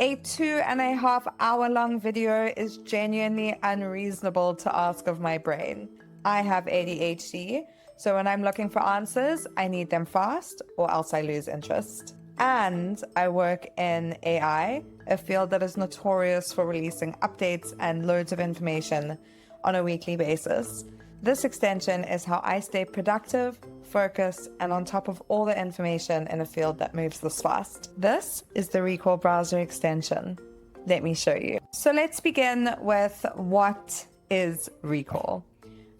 A 2.5 hour long video is genuinely unreasonable to ask of my brain. I have ADHD, so when I'm looking for answers, I need them fast or else I lose interest. And I work in AI, a field that is notorious for releasing updates and loads of information on a weekly basis. This extension is how I stay productive, focused, and on top of all the information in a field that moves this fast. This is the Recall browser extension. Let me show you. So let's begin with what is Recall.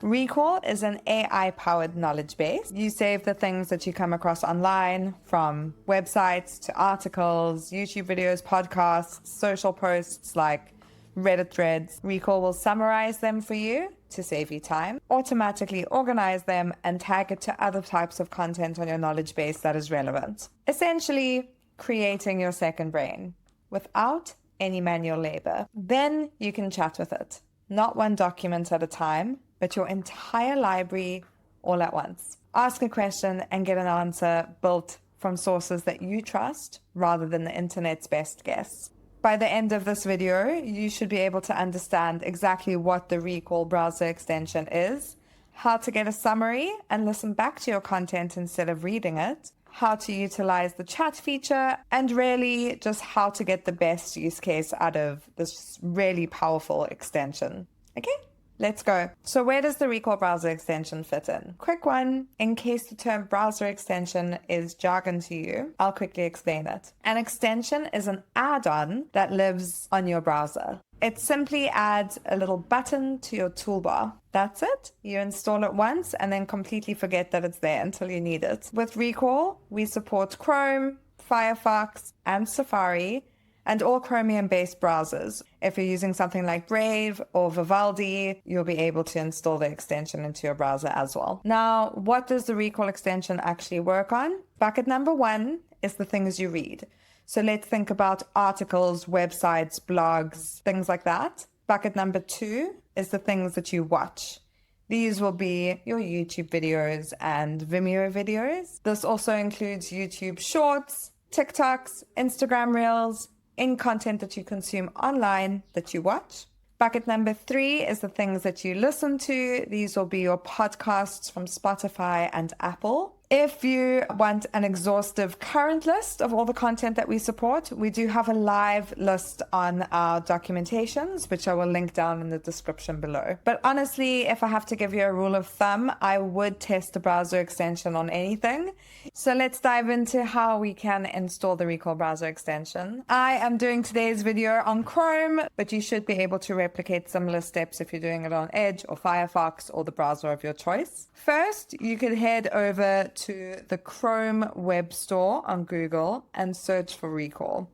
Recall is an AI-powered knowledge base. You save the things that you come across online, from websites to articles, YouTube videos, podcasts, social posts like Reddit threads. Recall will summarize them for you to save you time, automatically organize them, and tag it to other types of content on your knowledge base that is relevant. Essentially, creating your second brain without any manual labor. Then you can chat with it, not one document at a time, but your entire library all at once. Ask a question and get an answer built from sources that you trust rather than the internet's best guess. By the end of this video, you should be able to understand exactly what the Recall browser extension is, how to get a summary and listen back to your content instead of reading it, how to utilize the chat feature, and really just how to get the best use case out of this really powerful extension. Okay? Let's go. So where does the Recall browser extension fit in? Quick one, in case the term browser extension is jargon to you, I'll quickly explain it. An extension is an add-on that lives on your browser. It simply adds a little button to your toolbar. That's it. You install it once and then completely forget that it's there until you need it. With Recall, we support Chrome, Firefox, and Safari, and all Chromium-based browsers. If you're using something like Brave or Vivaldi, you'll be able to install the extension into your browser as well. Now, what does the Recall extension actually work on? Bucket number 1 is the things you read. So let's think about articles, websites, blogs, things like that. Bucket number 2 is the things that you watch. These will be your YouTube videos and Vimeo videos. This also includes YouTube Shorts, TikToks, Instagram Reels, any content that you consume online that you watch. Bucket number 3 is the things that you listen to. These will be your podcasts from Spotify and Apple. If you want an exhaustive current list of all the content that we support, we do have a live list on our documentations, which I will link down in the description below. But honestly, if I have to give you a rule of thumb, I would test the browser extension on anything. So let's dive into how we can install the Recall browser extension. I am doing today's video on Chrome, but you should be able to replicate similar steps if you're doing it on Edge or Firefox or the browser of your choice. First, you could head over to the Chrome web store on Google and search for Recall.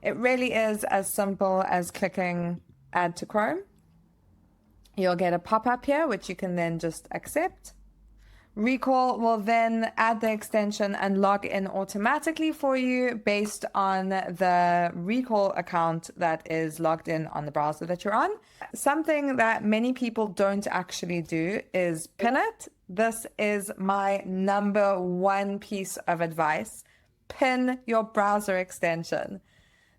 It really is as simple as clicking Add to Chrome. You'll get a pop-up here, which you can then just accept. Recall will then add the extension and log in automatically for you based on the Recall account that is logged in on the browser that you're on. Something that many people don't actually do is pin it. This is my number 1 piece of advice. Pin your browser extension.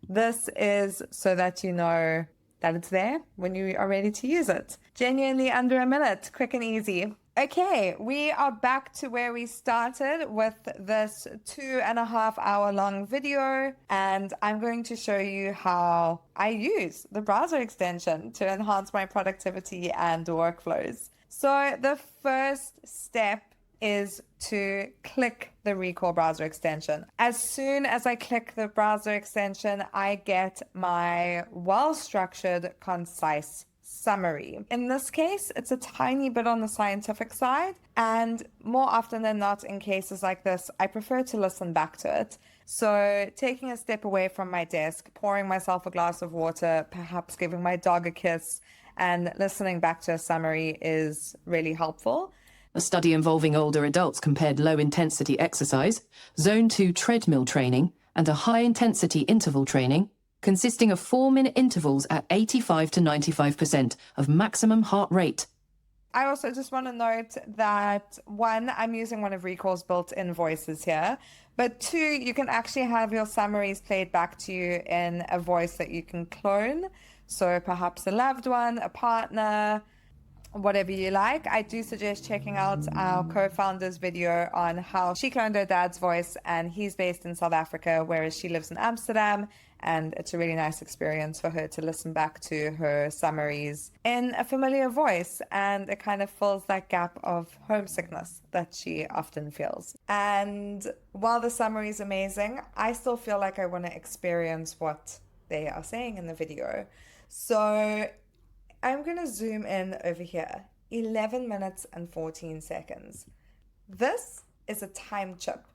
This is so that you know that it's there when you are ready to use it. Genuinely under a minute, quick and easy. Okay, we are back to where we started with this 2.5 hour long video, and I'm going to show you how I use the browser extension to enhance my productivity and workflows. So the first step is to click the Recall browser extension. As soon as I click the browser extension, I get my well-structured, concise summary. In this case, it's a tiny bit on the scientific side, and more often than not in cases like this, I prefer to listen back to it. So taking a step away from my desk, pouring myself a glass of water, perhaps giving my dog a kiss, and listening back to a summary is really helpful. A study involving older adults compared low-intensity exercise, Zone 2 treadmill training, and a high-intensity interval training, consisting of 4-minute intervals at 85 to 95% of maximum heart rate. I also just want to note that, one, I'm using one of Recall's built-in voices here, But two, you can actually have your summaries played back to you in a voice that you can clone. So perhaps a loved one, a partner, whatever you like. I do suggest checking out our co-founder's video on how she cloned her dad's voice, and he's based in South Africa, whereas she lives in Amsterdam. And it's a really nice experience for her to listen back to her summaries in a familiar voice, and it kind of fills that gap of homesickness that she often feels. And while the summary is amazing, I still feel like I want to experience what they are saying in the video. So I'm going to zoom in over here, 11 minutes and 14 seconds. This is a time chip.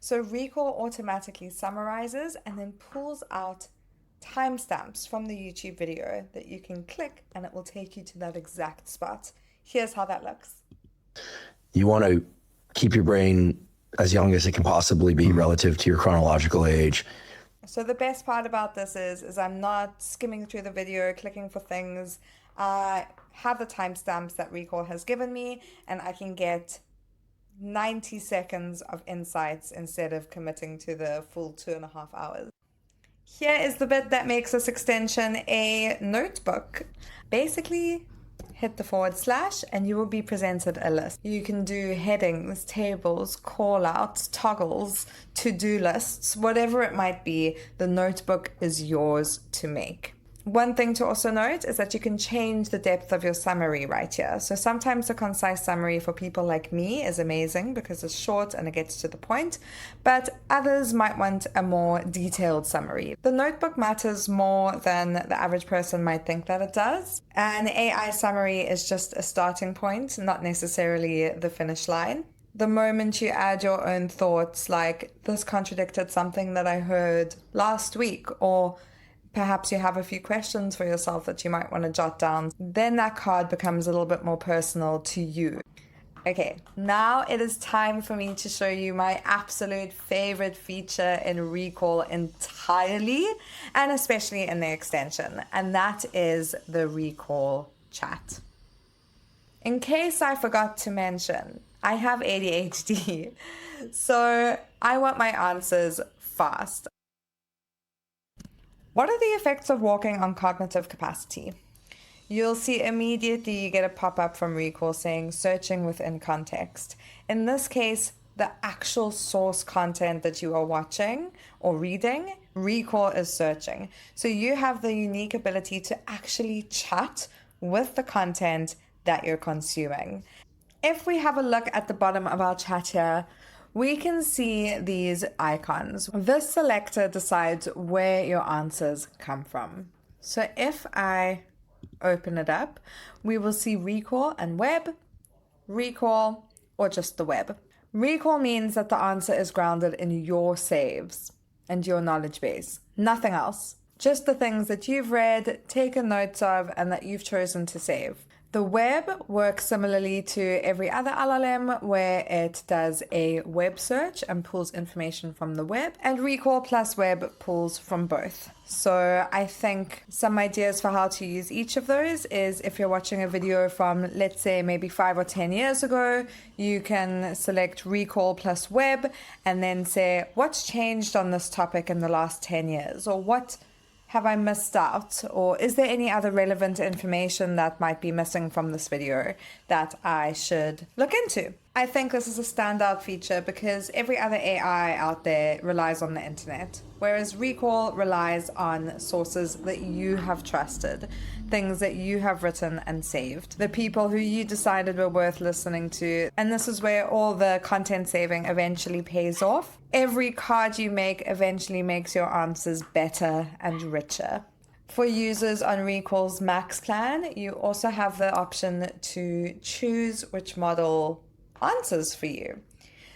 So Recall automatically summarizes and then pulls out timestamps from the YouTube video that you can click, and it will take you to that exact spot. Here's how that looks. You want to keep your brain as young as it can possibly be relative to your chronological age. So the best part about this is I'm not skimming through the video, clicking for things. I have the timestamps that Recall has given me, and I can get 90 seconds of insights instead of committing to the full 2.5 hours. Here is the bit that makes this extension a notebook. Basically, hit the / and you will be presented a list. You can do headings, tables, call-outs, toggles, to-do lists, whatever it might be. The notebook is yours to make. One thing to also note is that you can change the depth of your summary right here. So sometimes a concise summary for people like me is amazing because it's short and it gets to the point, but others might want a more detailed summary. The notebook matters more than the average person might think that it does. An AI summary is just a starting point, not necessarily the finish line. The moment you add your own thoughts, like this contradicted something that I heard last week, or perhaps you have a few questions for yourself that you might want to jot down, then that card becomes a little bit more personal to you. Okay, now it is time for me to show you my absolute favorite feature in Recall entirely, and especially in the extension, and that is the Recall chat. In case I forgot to mention, I have ADHD, so I want my answers fast. What are the effects of walking on cognitive capacity? You'll see immediately you get a pop-up from Recall saying searching within context. In this case, the actual source content that you are watching or reading, Recall is searching. So you have the unique ability to actually chat with the content that you're consuming. If we have a look at the bottom of our chat here, we can see these icons. This selector decides where your answers come from. So if I open it up, we will see Recall and web, Recall, or just the web. Recall means that the answer is grounded in your saves and your knowledge base, nothing else. Just the things that you've read, taken notes of, and that you've chosen to save. The web works similarly to every other LLM, where it does a web search and pulls information from the web, and Recall plus web pulls from both. So I think some ideas for how to use each of those is if you're watching a video from, let's say, maybe 5 or 10 years ago, you can select Recall plus web and then say, what's changed on this topic in the last 10 years? Or what have I missed out? Or is there any other relevant information that might be missing from this video that I should look into? I think this is a standout feature because every other AI out there relies on the internet, whereas Recall relies on sources that you have trusted, things that you have written and saved, the people who you decided were worth listening to. And this is where all the content saving eventually pays off. Every card you make eventually makes your answers better and richer. For users on Recall's Max plan, you also have the option to choose which model answers for you.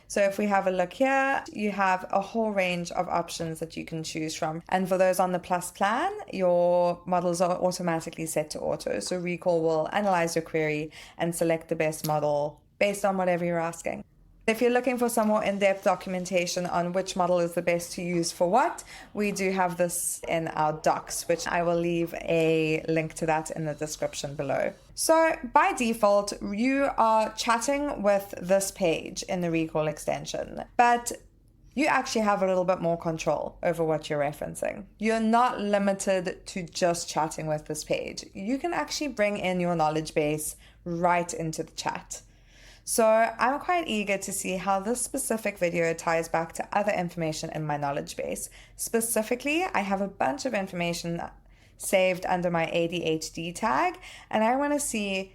So if we have a look here, you have a whole range of options that you can choose from. And for those on the Plus plan, your models are automatically set to auto. So Recall will analyze your query and select the best model based on whatever you're asking. If you're looking for some more in-depth documentation on which model is the best to use for what, we do have this in our docs, which I will leave a link to that in the description below. So by default, you are chatting with this page in the Recall extension, but you actually have a little bit more control over what you're referencing. You're not limited to just chatting with this page. You can actually bring in your knowledge base right into the chat. So I'm quite eager to see how this specific video ties back to other information in my knowledge base. Specifically, I have a bunch of information saved under my ADHD tag, and I want to see,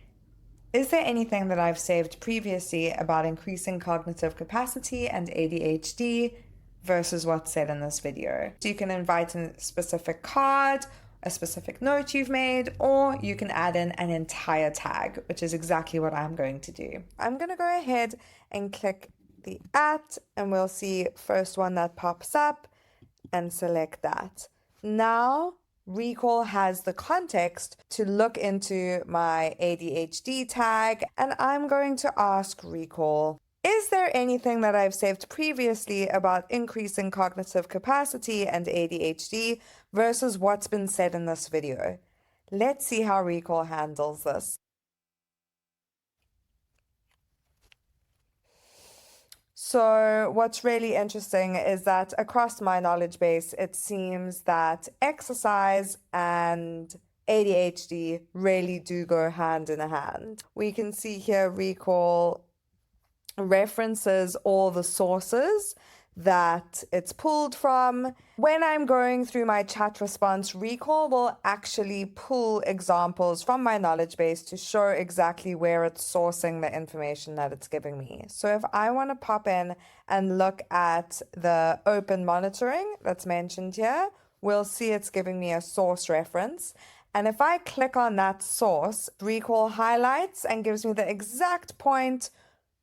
is there anything that I've saved previously about increasing cognitive capacity and ADHD versus what's said in this video? So you can invite in a specific card, a specific note you've made, or you can add in an entire tag, which is exactly what I'm going to do. I'm going to go ahead and click the @ and we'll see first one that pops up and select that. Now Recall has the context to look into my ADHD tag, and I'm going to ask Recall, is there anything that I've saved previously about increasing cognitive capacity and ADHD versus what's been said in this video? Let's see how Recall handles this. So what's really interesting is that across my knowledge base, it seems that exercise and ADHD really do go hand in hand. We can see here Recall references all the sources that it's pulled from. When I'm going through my chat response, Recall will actually pull examples from my knowledge base to show exactly where it's sourcing the information that it's giving me. So if I want to pop in and look at the open monitoring that's mentioned here, we'll see it's giving me a source reference. And if I click on that source, Recall highlights and gives me the exact point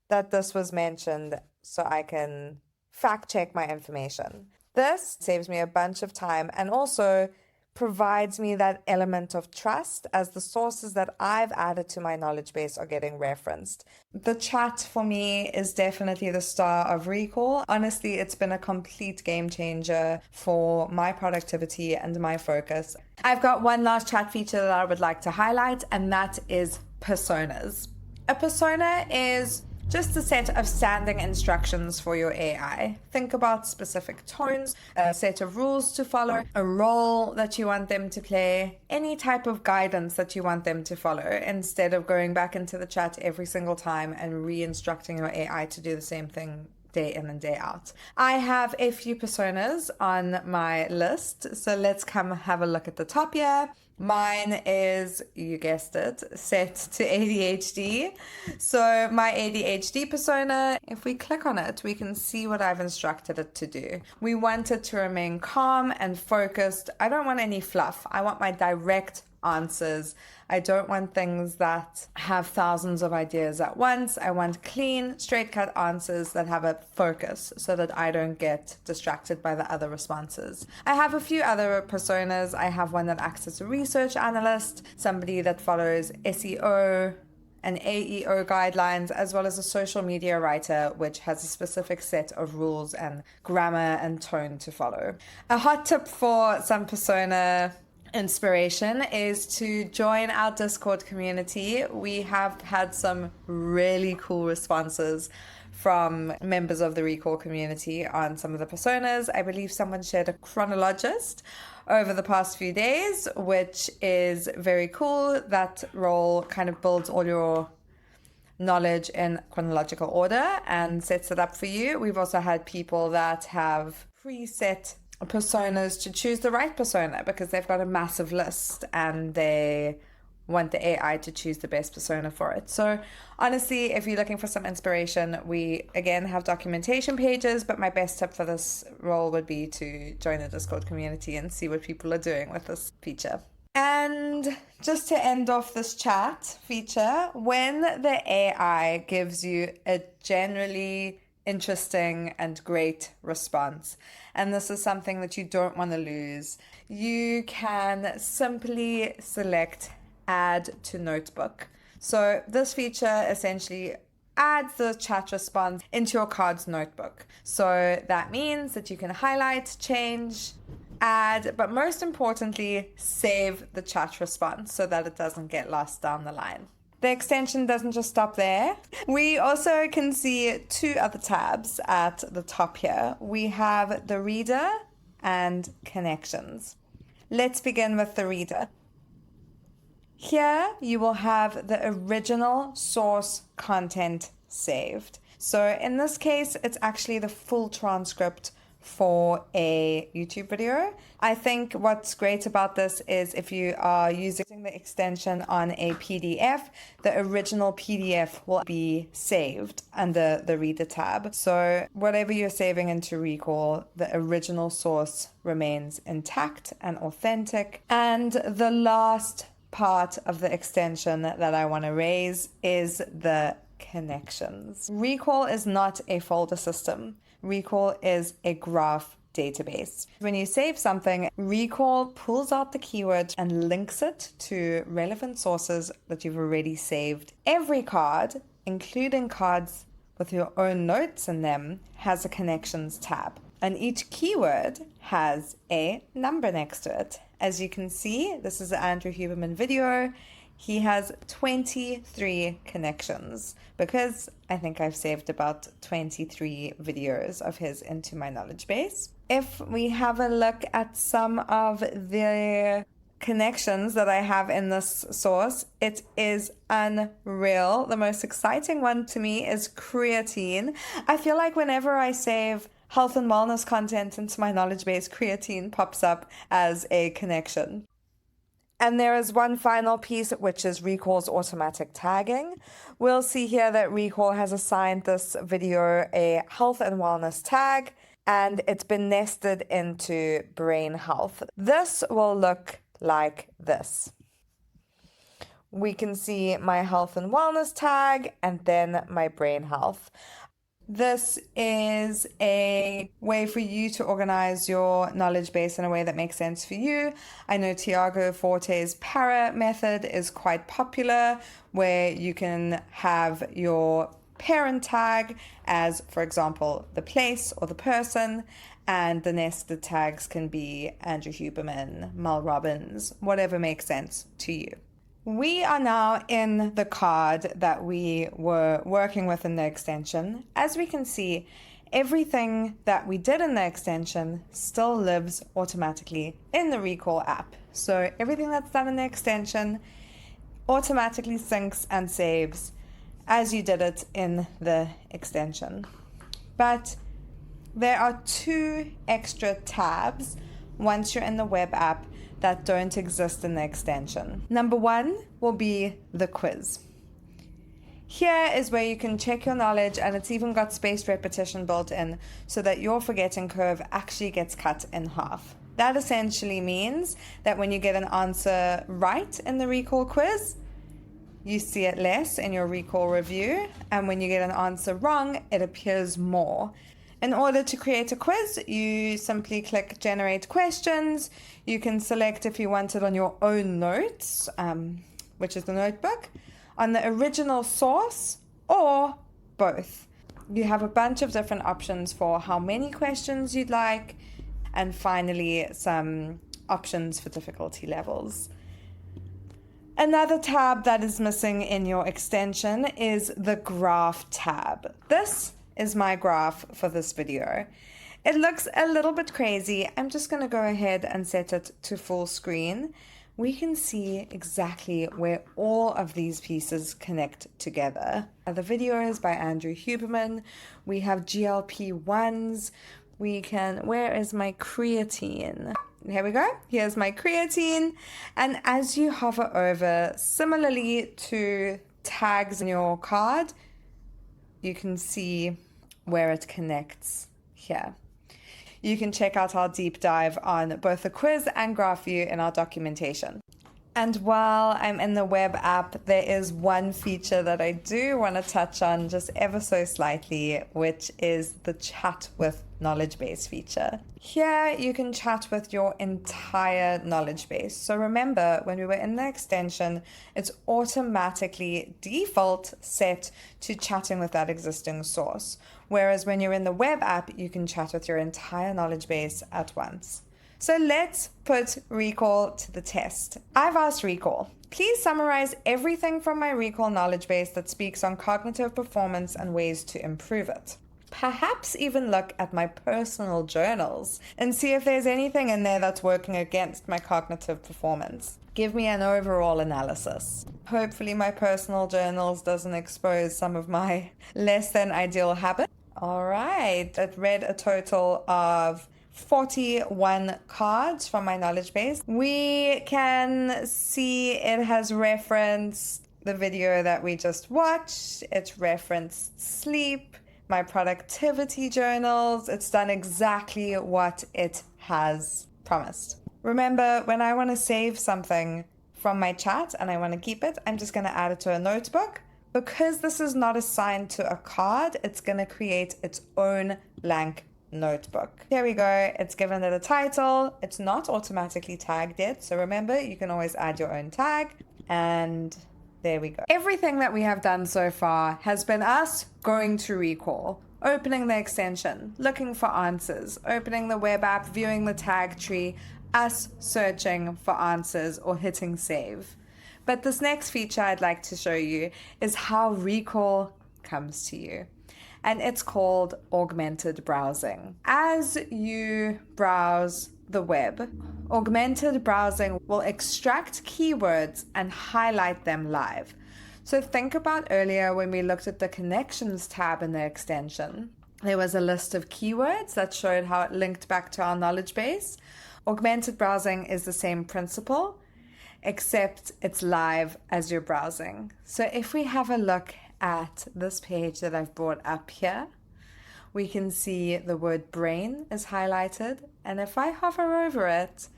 that this was mentioned so I can fact check my information. This saves me a bunch of time and also provides me that element of trust as the sources that I've added to my knowledge base are getting referenced. The chat for me is definitely the star of Recall. Honestly, it's been a complete game changer for my productivity and my focus. I've got one last chat feature that I would like to highlight, and that is personas. A persona is just a set of standing instructions for your AI. Think about specific tones, a set of rules to follow, a role that you want them to play, any type of guidance that you want them to follow, instead of going back into the chat every single time and re-instructing your AI to do the same thing day in and day out. I have a few personas on my list, so let's come have a look at the top here. Mine is, you guessed it, set to ADHD. So my ADHD persona, if we click on it, we can see what I've instructed it to do. We want it to remain calm and focused. I don't want any fluff. I want my direct answers. I don't want things that have thousands of ideas at once. I want clean, straight cut answers that have a focus so that I don't get distracted by the other responses. I have a few other personas. I have one that acts as a research analyst, somebody that follows SEO and AEO guidelines, as well as a social media writer, which has a specific set of rules and grammar and tone to follow. A hot tip for some persona inspiration is to join our Discord community. We have had some really cool responses from members of the Recall community on some of the personas. I believe someone shared a chronologist over the past few days, which is very cool. That role kind of builds all your knowledge in chronological order and sets it up for you. We've also had people that have preset personas to choose the right persona because they've got a massive list and they want the AI to choose the best persona for it. So honestly, if you're looking for some inspiration, we again have documentation pages, but my best tip for this role would be to join the Discord community and see what people are doing with this feature. And just to end off this chat feature, when the AI gives you a generally interesting and great response, and this is something that you don't want to lose, you can simply select add to notebook. So this feature essentially adds the chat response into your card's notebook. So that means that you can highlight, change, add, but most importantly, save the chat response so that it doesn't get lost down the line. The extension doesn't just stop there. We also can see two other tabs at the top here. We have the reader and connections. Let's begin with the reader. Here you will have the original source content saved. So in this case, it's actually the full transcript for a YouTube video. I think what's great about this is if you are using the extension on a PDF, the original PDF will be saved under the reader tab. So whatever you're saving into Recall, the original source remains intact and authentic. And the last part of the extension that I want to raise is the connections. Recall is not a folder system. Recall is a graph database. When you save something, Recall pulls out the keyword and links it to relevant sources that you've already saved. Every card, including cards with your own notes in them, has a connections tab. And each keyword has a number next to it. As you can see, this is an Andrew Huberman video. He has 23 connections because I think I've saved about 23 videos of his into my knowledge base. If we have a look at some of the connections that I have in this source, it is unreal. The most exciting one to me is creatine. I feel like whenever I save health and wellness content into my knowledge base, creatine pops up as a connection. And there is one final piece, which is Recall's automatic tagging. We'll see here that Recall has assigned this video a health and wellness tag, and it's been nested into brain health. This will look like this. We can see my health and wellness tag and then my brain health. This is a way for you to organize your knowledge base in a way that makes sense for you. I know Tiago Forte's para method is quite popular, where you can have your parent tag as, for example, the place or the person, and the nested tags can be Andrew Huberman, Mel Robbins, whatever makes sense to you. We are now in the card that we were working with in the extension. As we can see, everything that we did in the extension still lives automatically in the Recall app. So everything that's done in the extension automatically syncs and saves as you did it in the extension. But there are two extra tabs once you're in the web app that don't exist in the extension. Number one will be the quiz. Here is where you can check your knowledge, and it's even got spaced repetition built in so that your forgetting curve actually gets cut in half. That essentially means that when you get an answer right in the Recall quiz, you see it less in your Recall review, and when you get an answer wrong, it appears more. In order to create a quiz, you simply click Generate Questions. You can select if you want it on your own notes, which is the notebook, on the original source, or both. You have a bunch of different options for how many questions you'd like, and finally some options for difficulty levels. Another tab that is missing in your extension is the Graph tab. This is my graph for this video. It looks a little bit crazy. I'm just going to go ahead and set it to full screen. We can see exactly where all of these pieces connect together. The video is by Andrew Huberman. We have GLP-1s. Where is my creatine? Here we go. Here's my creatine. And as you hover over, similarly to tags in your card, you can see where it connects here. You can check out our deep dive on both the quiz and graph view in our documentation. And while I'm in the web app, there is one feature that I do want to touch on just ever so slightly, which is the chat with knowledge base feature. Here you can chat with your entire knowledge base. So remember, when we were in the extension, it's automatically default set to chatting with that existing source. Whereas when you're in the web app, you can chat with your entire knowledge base at once. So let's put recall to the test. I've asked recall, please summarize everything from my recall knowledge base that speaks on cognitive performance and ways to improve it. Perhaps even look at my personal journals and see if there's anything in there that's working against my cognitive performance. Give me an overall analysis. Hopefully my personal journals doesn't expose some of my less than ideal habits. All right, it read a total of 41 cards from my knowledge base. We can see it has referenced the video that we just watched. It's referenced sleep, my productivity journals. It's done exactly what it has promised. Remember, when I want to save something from my chat and I want to keep it, I'm just going to add it to a notebook. Because this is not assigned to a card, it's going to create its own blank notebook. Here we go. It's given it a title. It's not automatically tagged yet. So remember, you can always add your own tag. And there we go. Everything that we have done so far has been us going to recall, opening the extension, looking for answers, opening the web app, viewing the tag tree, us searching for answers or hitting save. But this next feature I'd like to show you is how recall comes to you. And it's called augmented browsing. As you browse the web, augmented browsing will extract keywords and highlight them live. So think about earlier when we looked at the connections tab in the extension. There was a list of keywords that showed how it linked back to our knowledge base. Augmented browsing is the same principle, except it's live as you're browsing. So if we have a look at this page that I've brought up here, we can see the word brain is highlighted. And if I hover over it,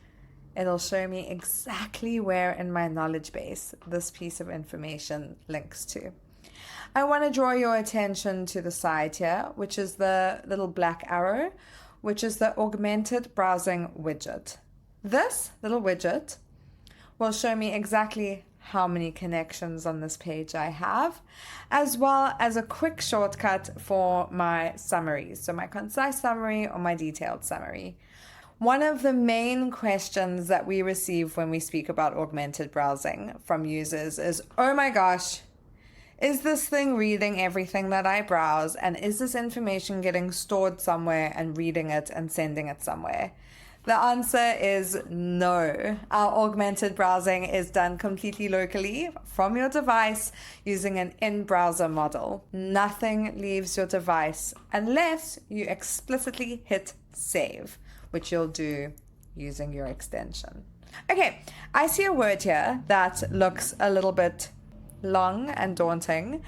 it'll show me exactly where in my knowledge base this piece of information links to. I want to draw your attention to the side here, which is the little black arrow, which is the augmented browsing widget. This little widget will show me exactly how many connections on this page I have, as well as a quick shortcut for my summaries, so my concise summary or my detailed summary. One of the main questions that we receive when we speak about augmented browsing from users is, oh my gosh, is this thing reading everything that I browse? And is this information getting stored somewhere and reading it and sending it somewhere? The answer is no. Our augmented browsing is done completely locally from your device using an in-browser model. Nothing leaves your device unless you explicitly hit save, which you'll do using your extension. Okay, I see a word here that looks a little bit long and daunting.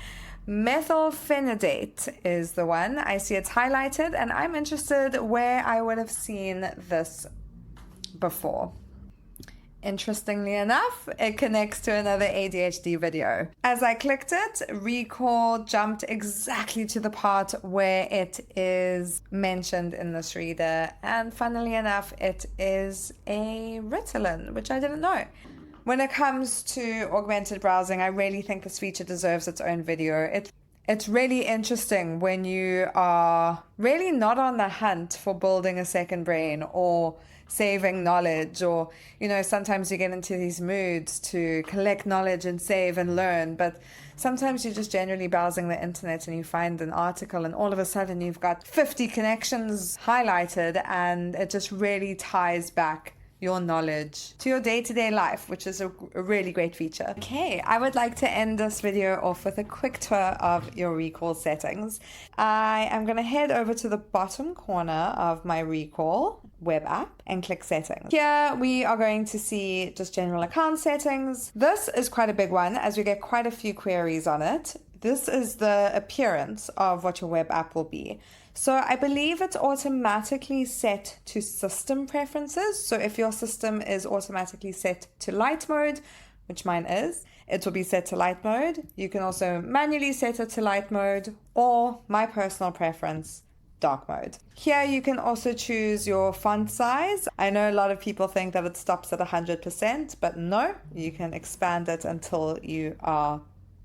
Methylphenidate is the one. I see it's highlighted and I'm interested where I would have seen this before. Interestingly enough, it connects to another ADHD video. As I clicked it, recall jumped exactly to the part where it is mentioned in this reader. And funnily enough, it is a Ritalin, which I didn't know. When it comes to augmented browsing, I really think this feature deserves its own video. It's really interesting when you are really not on the hunt for building a second brain or saving knowledge, or, you know, sometimes you get into these moods to collect knowledge and save and learn, but sometimes you're just generally browsing the internet and you find an article and all of a sudden you've got 50 connections highlighted and it just really ties back your knowledge to your day-to-day life, which is a really great feature. Okay, I would like to end this video off with a quick tour of your recall settings. I am going to head over to the bottom corner of my recall web app and click settings. Here we are going to see just general account settings. This is quite a big one as we get quite a few queries on it. This is the appearance of what your web app will be. So I believe it's automatically set to system preferences. So if your system is automatically set to light mode, which mine is, it will be set to light mode. You can also manually set it to light mode, or my personal preference, dark mode. Here you can also choose your font size. I know a lot of people think that it stops at 100%, but no, you can expand it until you are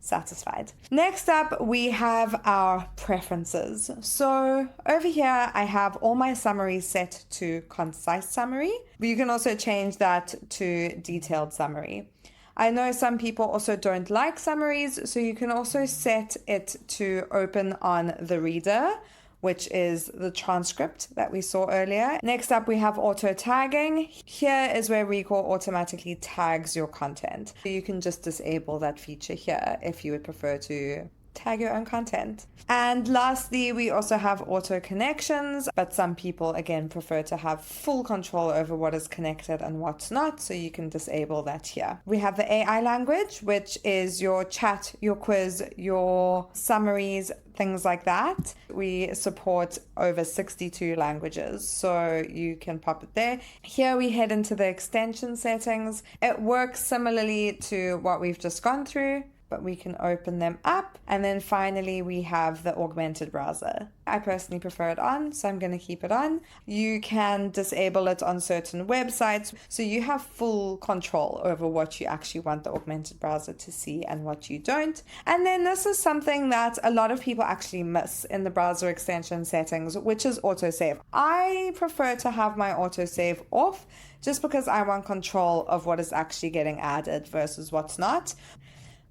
satisfied. Next up, we have our preferences. So over here, I have all my summaries set to concise summary, but you can also change that to detailed summary. I know some people also don't like summaries, so you can also set it to open on the reader, which is the transcript that we saw earlier. Next up, we have auto tagging. Here is where Recall automatically tags your content. You can just disable that feature here if you would prefer to tag your own content. And lastly, we also have auto connections, but some people again prefer to have full control over what is connected and what's not, so you can disable that here. We have the AI language, which is your chat, your quiz, your summaries, things like that. We support over 62 languages, so you can pop it there. Here we head into the extension settings. It works similarly to what we've just gone through, but we can open them up. And then finally, we have the augmented browser. I personally prefer it on, so I'm going to keep it on. You can disable it on certain websites, so you have full control over what you actually want the augmented browser to see and what you don't. And then this is something that a lot of people actually miss in the browser extension settings, which is autosave. I prefer to have my autosave off just because I want control of what is actually getting added versus what's not.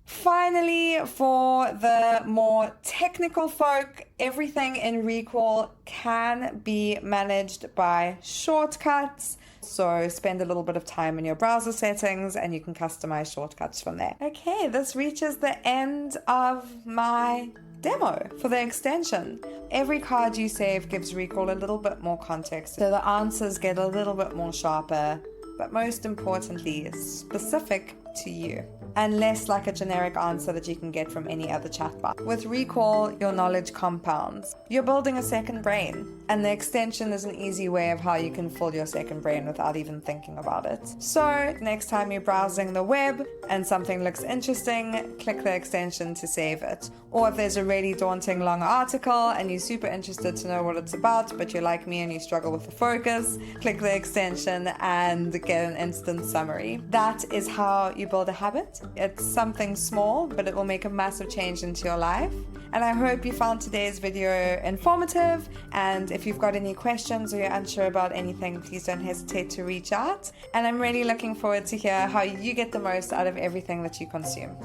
Finally, for the more technical folk, everything in Recall can be managed by shortcuts. So spend a little bit of time in your browser settings and you can customize shortcuts from there. Okay, this reaches the end of my demo for the extension. Every card you save gives Recall a little bit more context, so the answers get a little bit more sharper, but most importantly, specific to you, and less like a generic answer that you can get from any other chatbot. With Recall, your knowledge compounds. You're building a second brain, and the extension is an easy way of how you can fill your second brain without even thinking about it. So next time you're browsing the web and something looks interesting, click the extension to save it. Or if there's a really daunting long article and you're super interested to know what it's about, but you're like me and you struggle with the focus, click the extension and get an instant summary. That is how you build a habit. It's something small, but it will make a massive change into your life. And I hope you found today's video informative. And if you've got any questions or you're unsure about anything, please don't hesitate to reach out. And I'm really looking forward to hear how you get the most out of everything that you consume.